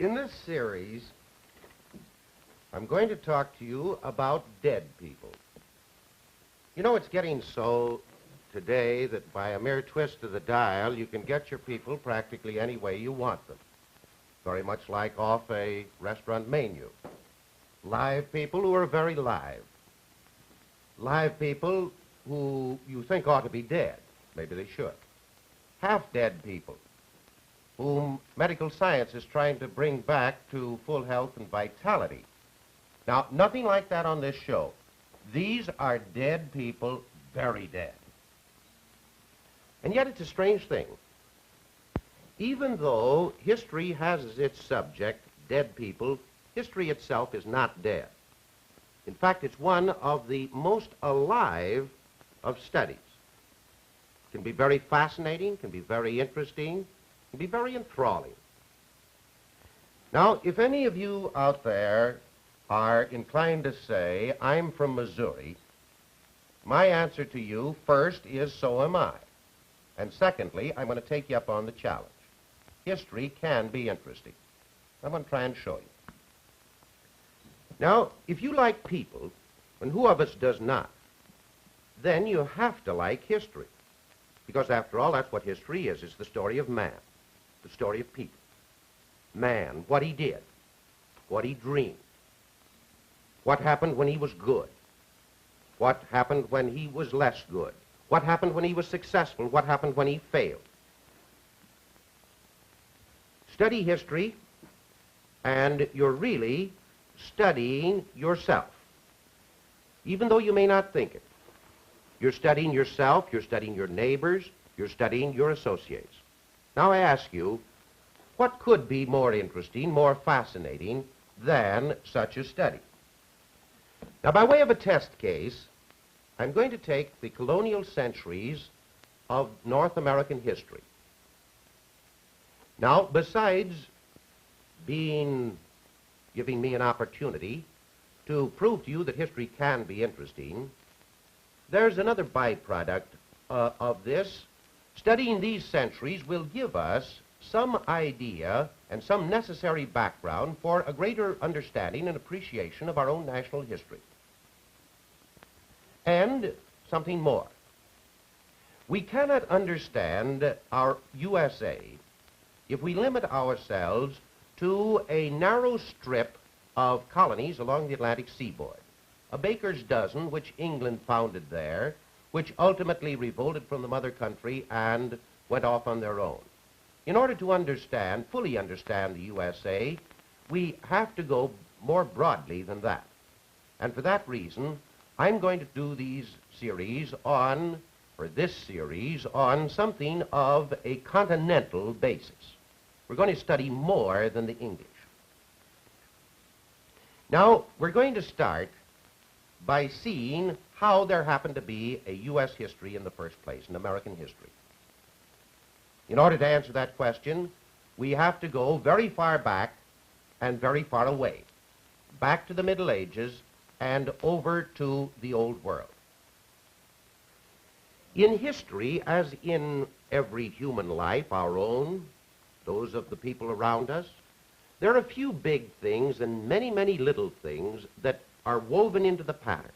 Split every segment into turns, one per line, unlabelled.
In this series, I'm going to talk to you about dead people. You know, it's getting so today that by a mere twist of the dial, you can get your people practically any way you want them. Very much like off a restaurant menu. Live people who are very live. Live people who you think ought to be dead. Maybe they should. Half-dead people whom medical science is trying to bring back to full health and vitality. Now, nothing like that on this show. These are dead people, very dead. And yet it's a strange thing. Even though history has as its subject dead people, history itself is not dead. In fact, it's one of the most alive of studies. It can be very fascinating, can be very interesting, can be very enthralling. Now, if any of you out there are inclined to say, I'm from Missouri, my answer to you first is, so am I. And secondly, I'm going to take you up on the challenge. History can be interesting. I'm going to try and show you. Now, if you like people, and who of us does not, then you have to like history. Because after all, that's what history is. It's the story of man, the story of people. Man, what he did, what he dreamed, what happened when he was good, what happened when he was less good, what happened when he was successful, what happened when he failed. Study history, and you're really studying yourself, even though you may not think it. You're studying yourself, you're studying your neighbors, you're studying your associates. Now I ask you, what could be more interesting, more fascinating than such a study? Now, by way of a test case, I'm going to take the colonial centuries of North American history. Now, besides giving me an opportunity to prove to you that history can be interesting, there's another byproduct of this. Studying these centuries will give us some idea and some necessary background for a greater understanding and appreciation of our own national history. And something more. We cannot understand our USA if we limit ourselves to a narrow strip of colonies along the Atlantic seaboard. A baker's dozen, which England founded there, which ultimately revolted from the mother country and went off on their own. In order to understand, fully understand the USA, we have to go more broadly than that. And for that reason, I'm going to do this series on something of a continental basis. We're going to study more than the English. Now, we're going to start by seeing how there happened to be a U.S. history in the first place, an American history. In order to answer that question, we have to go very far back and very far away, back to the Middle Ages and over to the Old World. In history, as in every human life, our own, those of the people around us, there are a few big things and many, many little things that are woven into the pattern.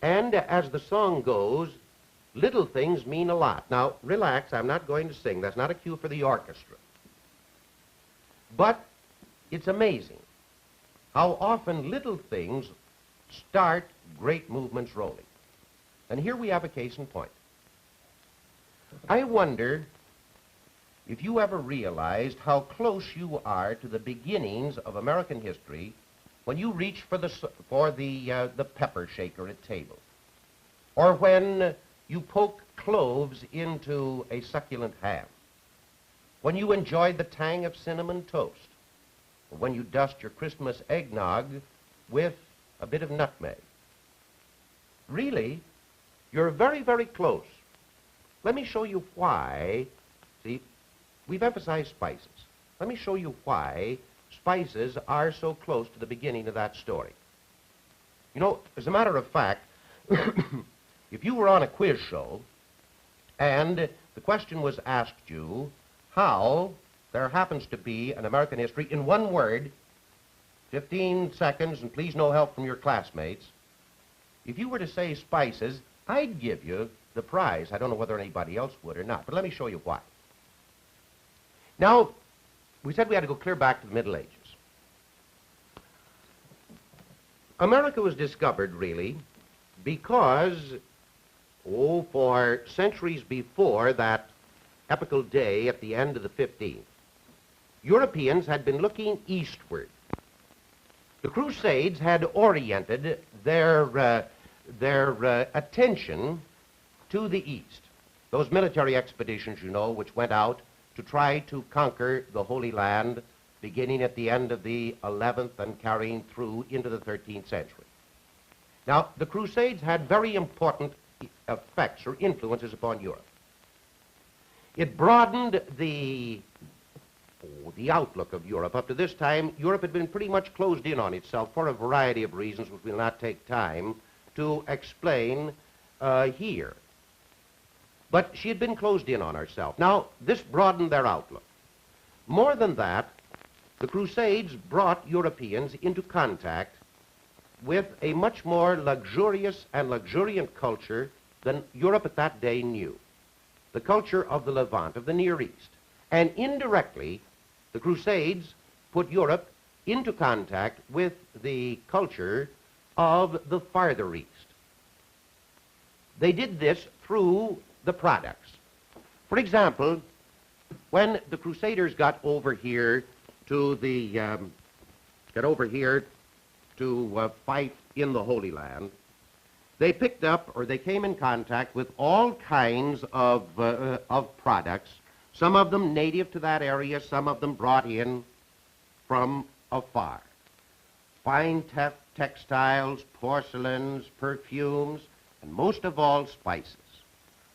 And as the song goes, little things mean a lot. Now, relax, I'm not going to sing. That's not a cue for the orchestra. But it's amazing how often little things start great movements rolling. And here we have a case in point. I wonder if you ever realized how close you are to the beginnings of American history when you reach for the pepper shaker at table, or when you poke cloves into a succulent ham, when you enjoy the tang of cinnamon toast, or when you dust your Christmas eggnog with a bit of nutmeg. Really, you're very, very close. Let me show you why. See, we've emphasized spices. Let me show you why spices are so close to the beginning of that story. You know, as a matter of fact, if you were on a quiz show and the question was asked you, how there happens to be an American history in one word, 15 seconds, and please no help from your classmates. If you were to say spices, I'd give you the prize. I don't know whether anybody else would or not, but let me show you why. Now, we said we had to go clear back to the Middle Ages. America was discovered, really, because, for centuries before that epochal day at the end of the 15th, Europeans had been looking eastward. The Crusades had oriented their attention to the east. Those military expeditions, you know, which went out to try to conquer the Holy Land, beginning at the end of the 11th and carrying through into the 13th century. Now, the Crusades had very important effects or influences upon Europe. It broadened the outlook of Europe. Up to this time, Europe had been pretty much closed in on itself for a variety of reasons which we'll not take time to explain here. But she had been closed in on herself. Now, this broadened their outlook. More than that, the Crusades brought Europeans into contact with a much more luxurious and luxuriant culture than Europe at that day knew. The culture of the Levant, of the Near East. And indirectly, the Crusades put Europe into contact with the culture of the farther East. They did this through the products. For example, when the Crusaders got over here to fight in the Holy Land, they picked up, or they came in contact with all kinds of products, some of them native to that area, some of them brought in from afar. Fine textiles, porcelains, perfumes, and most of all, spices.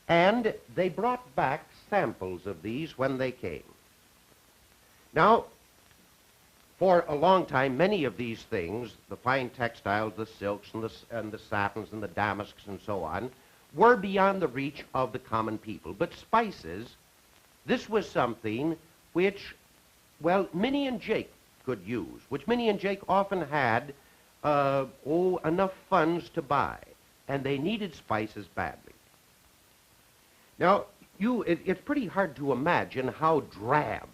And they brought back samples of these when they came. Now, for a long time, many of these things, the fine textiles, the silks, and the satins, and the damasks, and so on, were beyond the reach of the common people. But spices, this was something which, well, Minnie and Jake could use, which Minnie and Jake often had, enough funds to buy, and they needed spices badly. Now, it's pretty hard to imagine how drab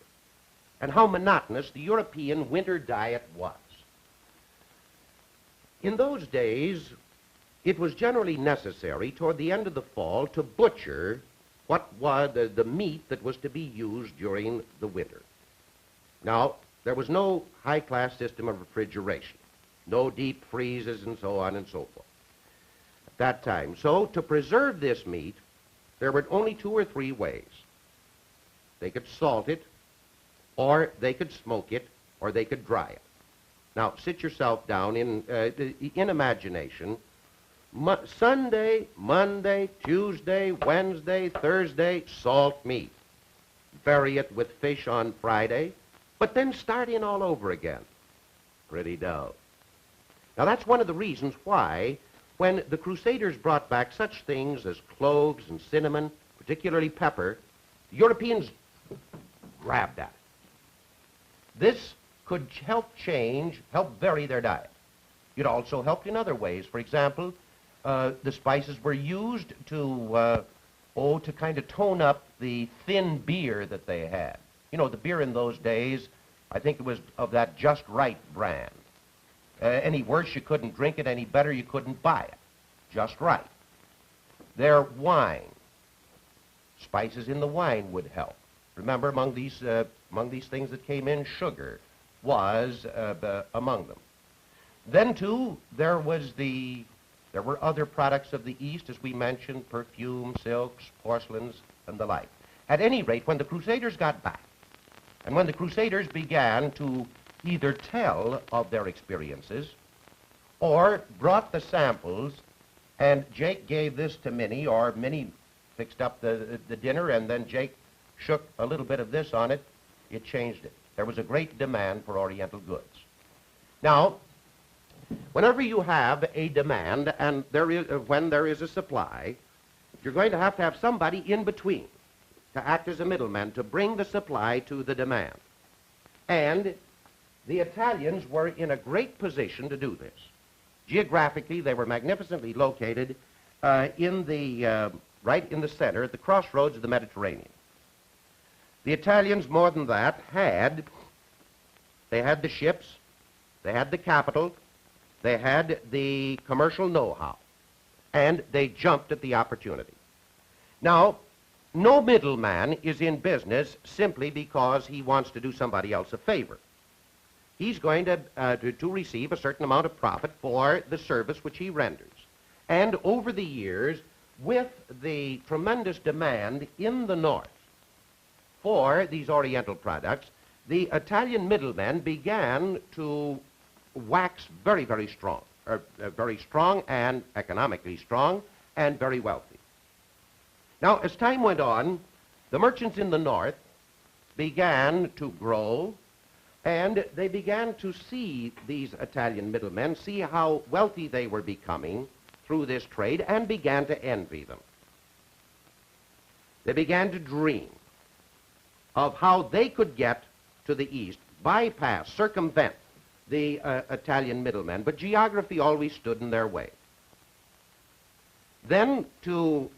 and how monotonous the European winter diet was. In those days, it was generally necessary toward the end of the fall to butcher what was the meat that was to be used during the winter. Now, there was no high-class system of refrigeration, no deep freezes and so on and so forth at that time. So to preserve this meat, there were only 2 or 3 ways. They could salt it, or they could smoke it, or they could dry it. Now, sit yourself down in imagination. Sunday, Monday, Tuesday, Wednesday, Thursday, salt meat. Vary it with fish on Friday, but then start in all over again. Pretty dull. Now, that's one of the reasons why, when the Crusaders brought back such things as cloves and cinnamon, particularly pepper, the Europeans grabbed at it. This could help vary their diet. It also helped in other ways. For example, the spices were used to kind of tone up the thin beer that they had. You know, the beer in those days, I think it was of that Just Right brand. Any worse, you couldn't drink it. Any better, you couldn't buy it. Just Right. Their wine, spices in the wine would help. Remember, among these things that came in, sugar was among them. Then, too, there were other products of the East, as we mentioned, perfume, silks, porcelains, and the like. At any rate, when the Crusaders got back, and when the Crusaders began to either tell of their experiences or brought the samples, and Jake gave this to Minnie, or Minnie fixed up the dinner, and then Jake shook a little bit of this on it, it changed it. There was a great demand for Oriental goods. Now, whenever you have a demand and when there is a supply, you're going to have somebody in between. to act as a middleman to bring the supply to the demand. And the Italians were in a great position to do this. Geographically, they were magnificently located right in the center, at the crossroads of the Mediterranean. The Italians, more than that, they had the ships, they had the capital, they had the commercial know-how, and they jumped at the opportunity. Now, no middleman is in business simply because he wants to do somebody else a favor. He's going to receive a certain amount of profit for the service which he renders. And over the years, with the tremendous demand in the north for these Oriental products, the Italian middlemen began to wax very, very strong, very strong and economically strong and very wealthy. Now, as time went on, the merchants in the north began to grow, and they began to see these Italian middlemen, see how wealthy they were becoming through this trade, and began to envy them. They began to dream of how they could get to the east, bypass, circumvent the Italian middlemen, but geography always stood in their way. Then, so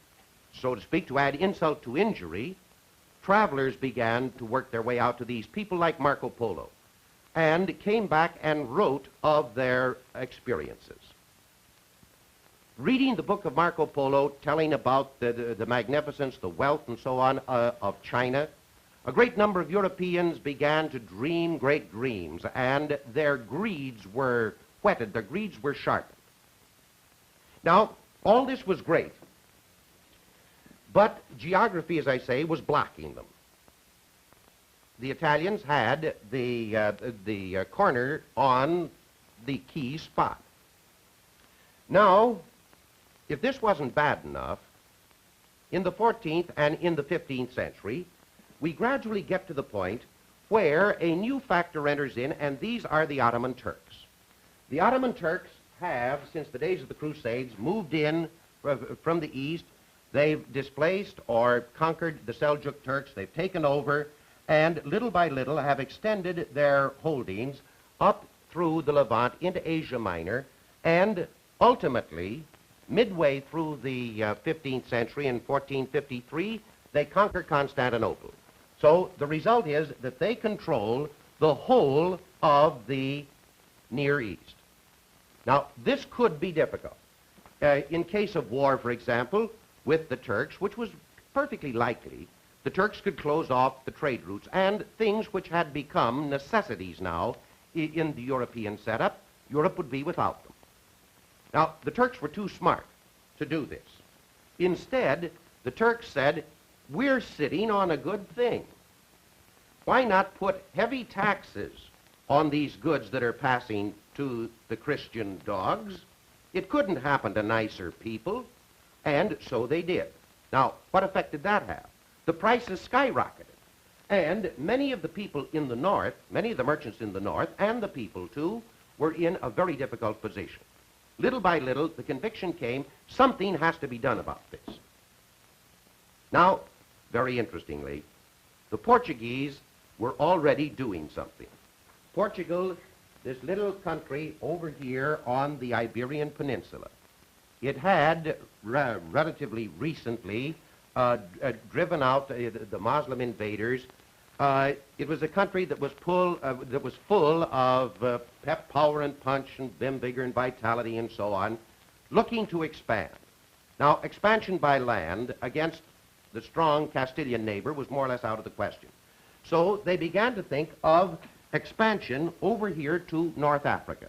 to speak, to add insult to injury, travelers began to work their way out to these people like Marco Polo, and came back and wrote of their experiences. Reading the book of Marco Polo, telling about the magnificence, the wealth, and so on of China, a great number of Europeans began to dream great dreams, and their greeds were whetted, their greeds were sharpened. Now, all this was great, but geography, as I say, was blocking them. The Italians had the corner on the key spot. Now, if this wasn't bad enough, in the 14th and in the 15th century, we gradually get to the point where a new factor enters in, and these are the Ottoman Turks. The Ottoman Turks have, since the days of the Crusades, moved in from the east. They've displaced or conquered the Seljuk Turks. They've taken over, and little by little have extended their holdings up through the Levant into Asia Minor, and ultimately, midway through the 15th century in 1453, they conquer Constantinople. So the result is that they control the whole of the Near East. Now, this could be difficult. In case of war, for example, with the Turks, which was perfectly likely, the Turks could close off the trade routes, and things which had become necessities now in the European setup, Europe would be without them. Now, the Turks were too smart to do this. Instead, the Turks said, we're sitting on a good thing. Why not put heavy taxes on these goods that are passing to the Christian dogs? It couldn't happen to nicer people, and so they did. Now, what effect did that have? The prices skyrocketed, and many of the people in the north, many of the merchants in the north, and the people too, were in a very difficult position. Little by little, the conviction came, something has to be done about this. Now, very interestingly, the Portuguese were already doing something. Portugal, this little country over here on the Iberian Peninsula, it had relatively recently driven out the Muslim invaders. It was a country that was full of pep, power, and punch, and vim, vigor, and vitality, and so on, looking to expand. Now, expansion by land against the strong Castilian neighbor was more or less out of the question. So they began to think of expansion over here to North Africa.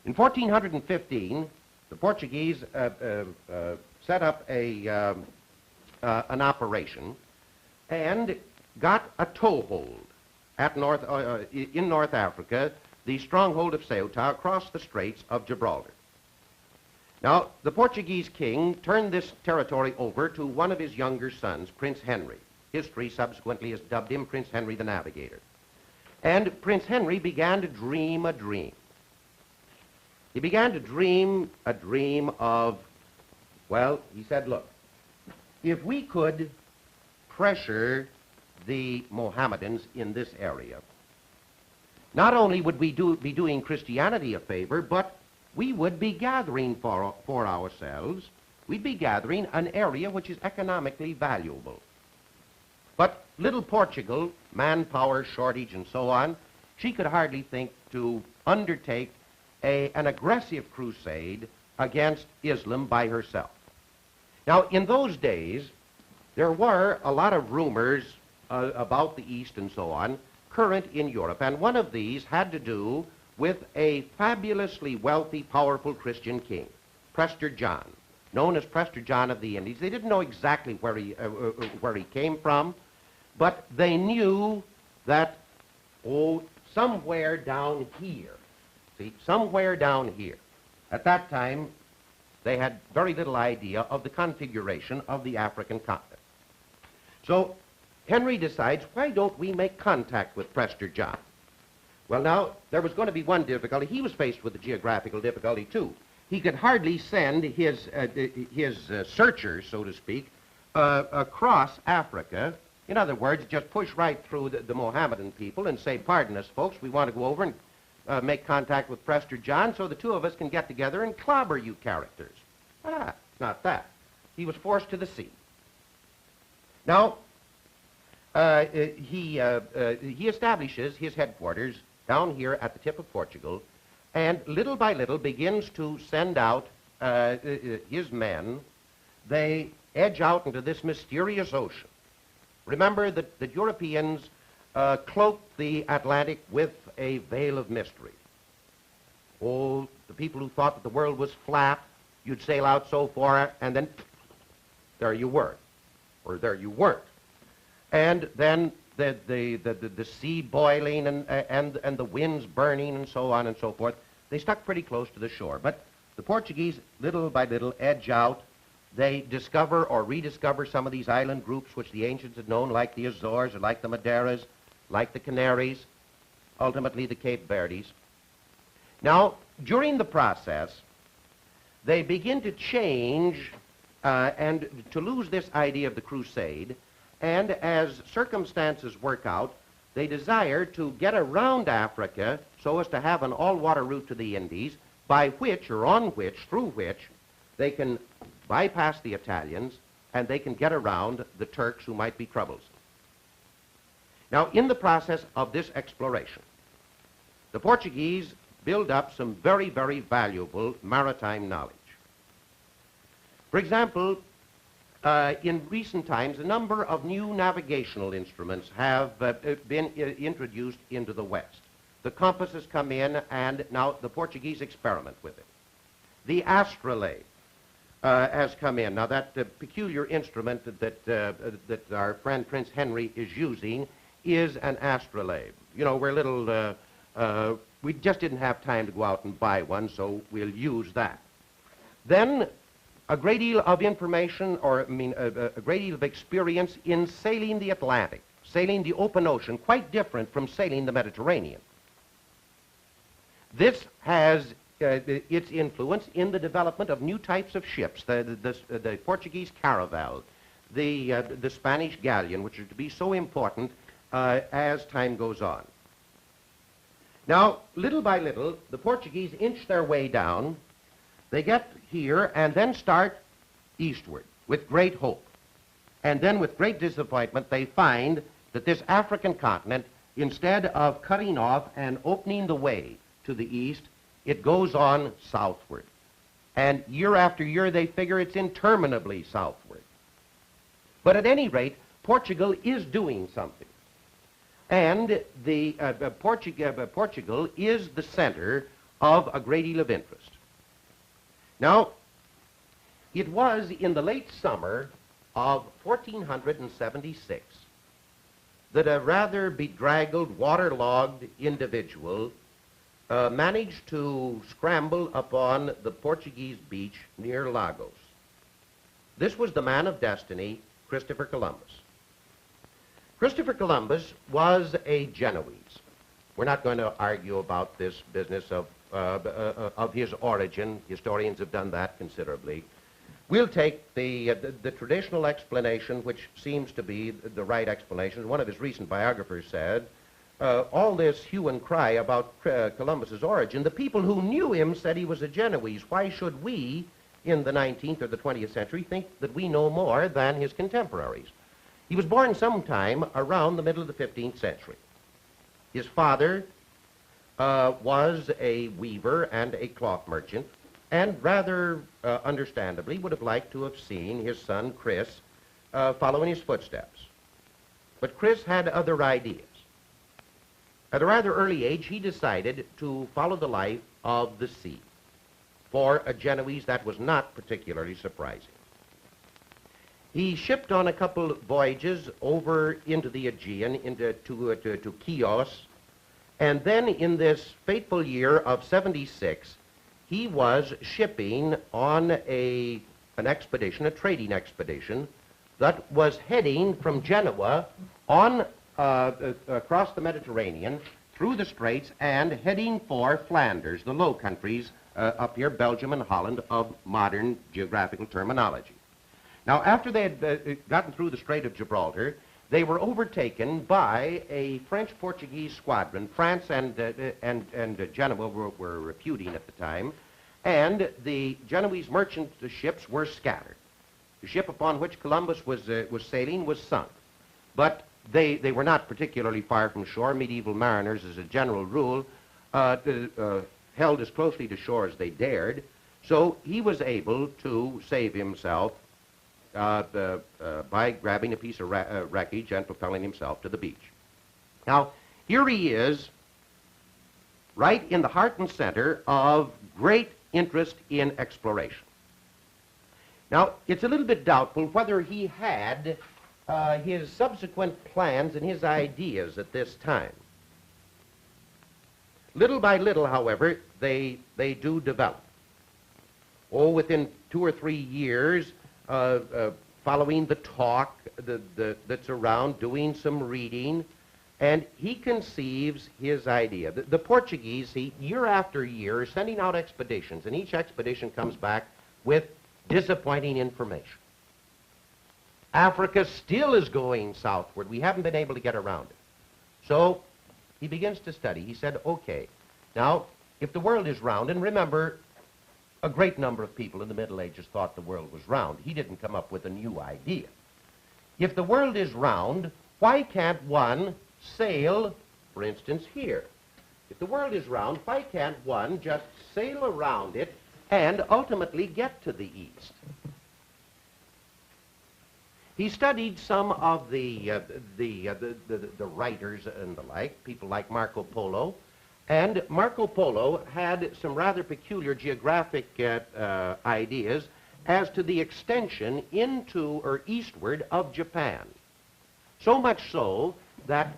In 1415, the Portuguese set up an operation and got a toehold at in North Africa, the stronghold of Ceuta across the Straits of Gibraltar. Now, the Portuguese king turned this territory over to one of his younger sons, Prince Henry. History subsequently has dubbed him Prince Henry the Navigator. And Prince Henry began to dream a dream. He began to dream a dream of, well, he said, look, if we could pressure the Mohammedans in this area. Not only would we be doing Christianity a favor, but we would be gathering for ourselves. We'd be gathering an area which is economically valuable. But little Portugal, manpower shortage and so on, she could hardly think to undertake an aggressive crusade against Islam by herself. Now, in those days, there were a lot of rumors about the East and so on current in Europe, and one of these had to do with a fabulously wealthy, powerful Christian king, Prester John, known as Prester John of the Indies. They didn't know exactly where he came from, but they knew that, somewhere down here, somewhere down here. At that time, they had very little idea of the configuration of the African continent. So Henry decides, why don't we make contact with Prester John? Well, now, there was going to be one difficulty. He was faced with a geographical difficulty, too. He could hardly send his searchers, so to speak, across Africa. In other words, just push right through the Mohammedan people and say, pardon us, folks, we want to go over and make contact with Prester John so the two of us can get together and clobber you characters. It's not that. He was forced to the sea. Now, he establishes his headquarters down here at the tip of Portugal, and little by little begins to send out his men. They edge out into this mysterious ocean. Remember that the Europeans cloaked the Atlantic with a veil of mystery. Oh, the people who thought that the world was flat, you'd sail out so far, and then there you were, or there you weren't. And then the sea boiling and the winds burning and so on and so forth. They stuck pretty close to the shore. But the Portuguese, little by little, edge out. They discover or rediscover some of these island groups which the ancients had known, like the Azores or like the Madeiras, like the Canaries, ultimately the Cape Verdes. Now, during the process, they begin to change and to lose this idea of the crusade. And as circumstances work out, they desire to get around Africa so as to have an all-water route to the Indies, by which, or on which, through which, they can bypass the Italians and they can get around the Turks who might be troublesome. Now, in the process of this exploration, the Portuguese build up some very, very valuable maritime knowledge. For example, in recent times, a number of new navigational instruments have been introduced into the West. The compass has come in, and now the Portuguese experiment with it. The astrolabe has come in. Now, that peculiar instrument that our friend Prince Henry is using is an astrolabe. You know, we're little, we just didn't have time to go out and buy one, so we'll use that. Then, a great deal of information, or a great deal of experience in sailing the Atlantic, sailing the open ocean, quite different from sailing the Mediterranean. This has its influence in the development of new types of ships, the Portuguese caravel, the Spanish galleon, which are to be so important as time goes on. Now, little by little, the Portuguese inch their way down. They get here and then start eastward with great hope. And then with great disappointment, they find that this African continent, instead of cutting off and opening the way to the east, it goes on southward. And year after year, they figure it's interminably southward. But at any rate, Portugal is doing something. And Portugal is the center of a great deal of interest. Now, it was in the late summer of 1476 that a rather bedraggled, waterlogged individual managed to scramble upon the Portuguese beach near Lagos. This was the man of destiny, Christopher Columbus. Christopher Columbus was a Genoese. We're not going to argue about this business of his origin. Historians have done that considerably. We'll take the traditional explanation, which seems to be the right explanation. One of his recent biographers said, all this hue and cry about Columbus's origin, the people who knew him said he was a Genoese. Why should we, in the 19th or the 20th century, think that we know more than his contemporaries? He was born sometime around the middle of the 15th century. His father was a weaver and a cloth merchant, and rather understandably would have liked to have seen his son Chris follow in his footsteps. But Chris had other ideas. At a rather early age, he decided to follow the life of the sea. For a Genoese, that was not particularly surprising. He shipped on a couple of voyages over into the Aegean, to Chios, and then in this fateful year of 76, he was shipping on an expedition, a trading expedition, that was heading from Genoa on across the Mediterranean, through the Straits, and heading for Flanders, the Low Countries, up here, Belgium and Holland, of modern geographical terminology. Now, after they had gotten through the Strait of Gibraltar, they were overtaken by a French-Portuguese squadron. France and Genoa were reputing at the time, and the Genoese merchant ships were scattered. The ship upon which Columbus was sailing was sunk, but they were not particularly far from shore. Medieval mariners, as a general rule, held as closely to shore as they dared, so he was able to save himself by grabbing a piece of wreckage and propelling himself to the beach. Now, here he is, right in the heart and center of great interest in exploration. Now, it's a little bit doubtful whether he had his subsequent plans and his ideas at this time. Little by little, however, they do develop. Oh, within 2 or 3 years, following the talk that's around, doing some reading, and he conceives his idea. The Portuguese, year after year, are sending out expeditions, and each expedition comes back with disappointing information. Africa still is going southward. We haven't been able to get around it. So he begins to study. He said, okay, now, if the world is round, and remember, a great number of people in the Middle Ages thought the world was round. He didn't come up with a new idea. If the world is round, why can't one sail, for instance, here? If the world is round, why can't one just sail around it and ultimately get to the east? He studied some of the writers and the like, people like Marco Polo, and Marco Polo had some rather peculiar geographic ideas as to the extension into or eastward of Japan. So much so that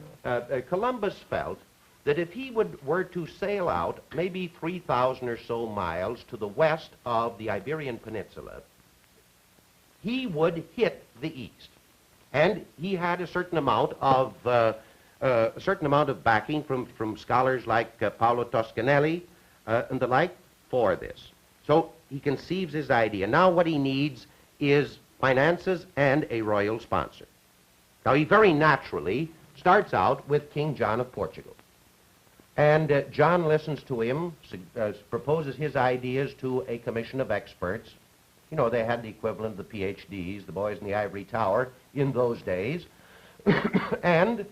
Columbus felt that if he were to sail out maybe 3,000 or so miles to the west of the Iberian Peninsula, he would hit the east. And he had a certain amount of backing from scholars like Paolo Toscanelli and the like for this. So he conceives his idea. Now what he needs is finances and a royal sponsor. Now he very naturally starts out with King John of Portugal. And John listens to him, proposes his ideas to a commission of experts. You know, they had the equivalent of the PhDs, the boys in the ivory tower, in those days. And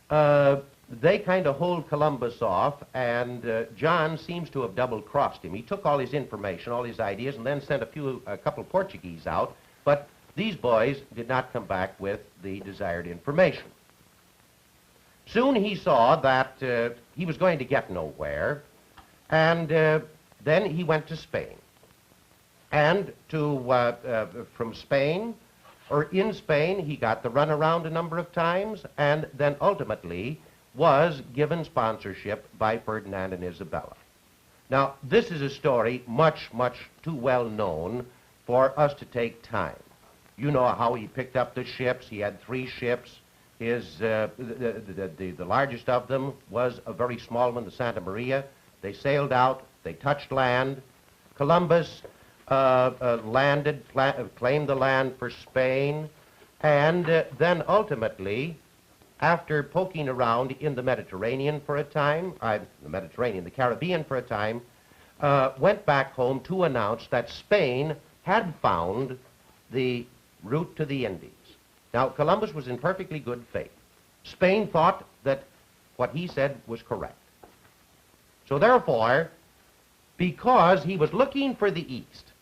they kind of hold Columbus off, and John seems to have double-crossed him. He took all his information, all his ideas, and then sent a couple Portuguese out, but these boys did not come back with the desired information. Soon he saw that he was going to get nowhere, and then he went to Spain. And from Spain, or in Spain, he got the runaround a number of times, and then ultimately was given sponsorship by Ferdinand and Isabella. Now, this is a story much, much too well known for us to take time. You know how he picked up the ships. He had 3 ships. The largest of them was a very small one, the Santa Maria. They sailed out. They touched land. Columbus claimed the land for Spain, and then ultimately, after poking around in the Mediterranean for a time, the Caribbean for a time, went back home to announce that Spain had found the route to the Indies. Now, Columbus was in perfectly good faith. Spain thought that what he said was correct. So therefore, because he was looking for the East,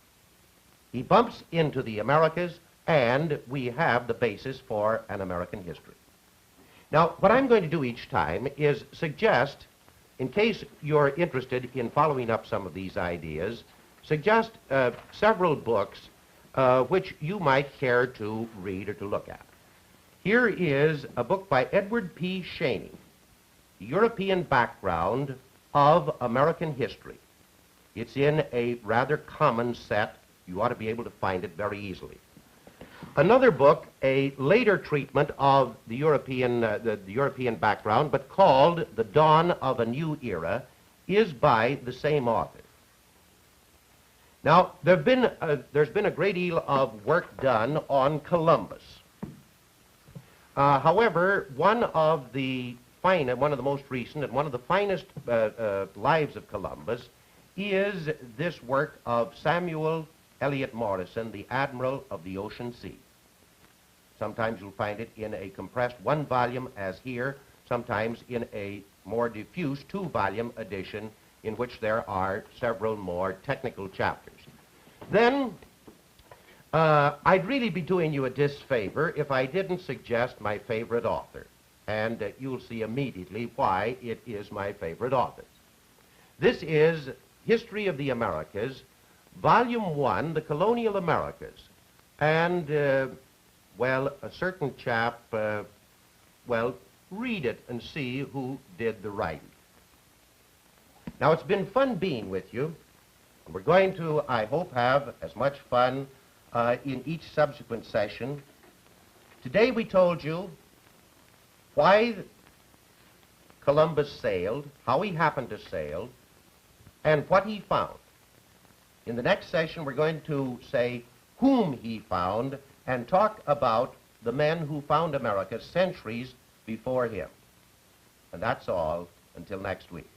he bumps into the Americas, and we have the basis for an American history. Now, what I'm going to do each time is suggest, in case you're interested in following up some of these ideas, suggest several books which you might care to read or to look at. Here is a book by Edward P. Cheney, The European Background of American History. It's in a rather common set. You ought to be able to find it very easily. Another book, a later treatment of the European background, but called The Dawn of a New Era, is by the same author. Now, there's been a great deal of work done on Columbus. However, one of the most recent and one of the finest lives of Columbus is this work of Samuel Eliot Morison, the Admiral of the Ocean Sea. Sometimes you'll find it in a compressed one volume, as here, sometimes in a more diffuse two-volume edition in which there are several more technical chapters. Then, I'd really be doing you a disfavor if I didn't suggest my favorite author, and you'll see immediately why it is my favorite author. This is History of the Americas, Volume 1, The Colonial Americas, and, well, a certain chap, well, read it and see who did the writing. Now, it's been fun being with you, and we're going to, I hope, have as much fun in each subsequent session. Today we told you why Columbus sailed, how he happened to sail, and what he found. In the next session, we're going to say whom he found and talk about the men who found America centuries before him. And that's all until next week.